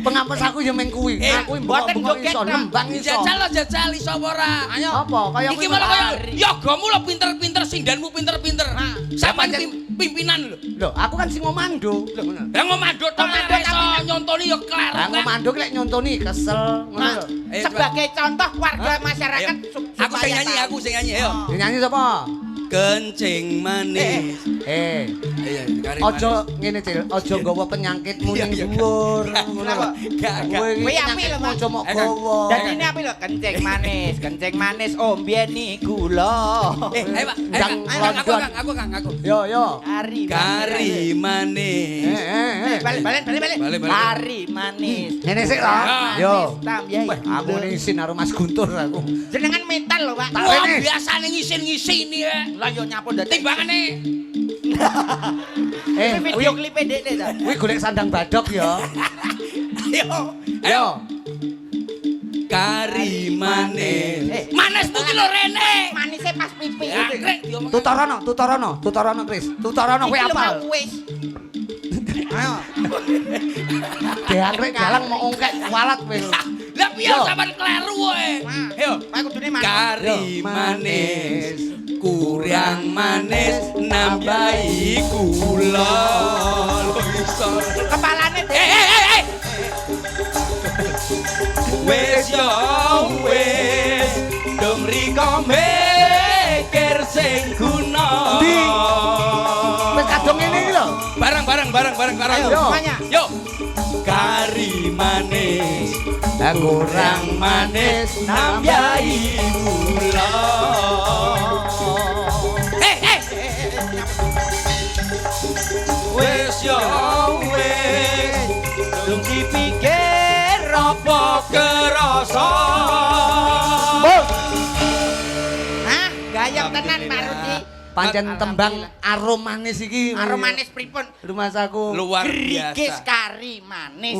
Pengapus aku ya meng kuwi. Aku mbok iso nembang iso. Jajal iso apa ora? Ayo. Apa? Kaya iki malah kaya yogamu lho pinter-pinter sindanmu pinter-pinter. Sampeyan pimpinan lho. Lho, aku kan sing ngomando. Lho ngono. Lah ngomando tok iso nyontoni ya kleru. Lah ngomando ki lek nyontoni kesel ngono lho. Sebagai contoh warga masyarakat aku sing nyanyi ayo. Nyanyi sapa? Kencing manis. Aja ngene Cil, aja nggawa penyakitmu ning dhuwur. Kenapa? Gak. Kuwi apik lho, Mas. Aja mok gawa. Dadi ini apik lho, kencing manis ombeni gula. Ayo Pak, aku Kang. Yo. Kari manis. Balik. Kari manis. Ngene sik to. Yo. Tambahi. Aku isin karo Mas Guntur aku. Jenengan metal lho, Pak. Wah, biasane ngisin-ngisini ya. Lah yo nyapu dadi Timbangane. video klipe dekne ta. Kuwi golek sandang badok ya. Ayo. Kari manis. Manis tuh ki lho rene. Manise pas pipi. Tutarana Kris. Tutarana kowe apal. Wis. Ayo. Deangrek galang mau ongkek walat kowe. Lah piye sampean kleru kowe? Ayo. Pak kudune manis. Kari manis. Kurang manis nambahi gula. Kepalane Wes yo wes dong riko mikir sing guna. Wis kadung ngene iki lho. Barang. Ayo, semuanya. Yuk. Kari manis, kurang manis nambahi gula. Wes yo wes dong dipikir apa kerasa. Hah, gayam tenan Pak Rudi. Pancen tembang arum manis iki. Arum manis pripun? Rumah saku. Luar Gerikis biasa. kari manis.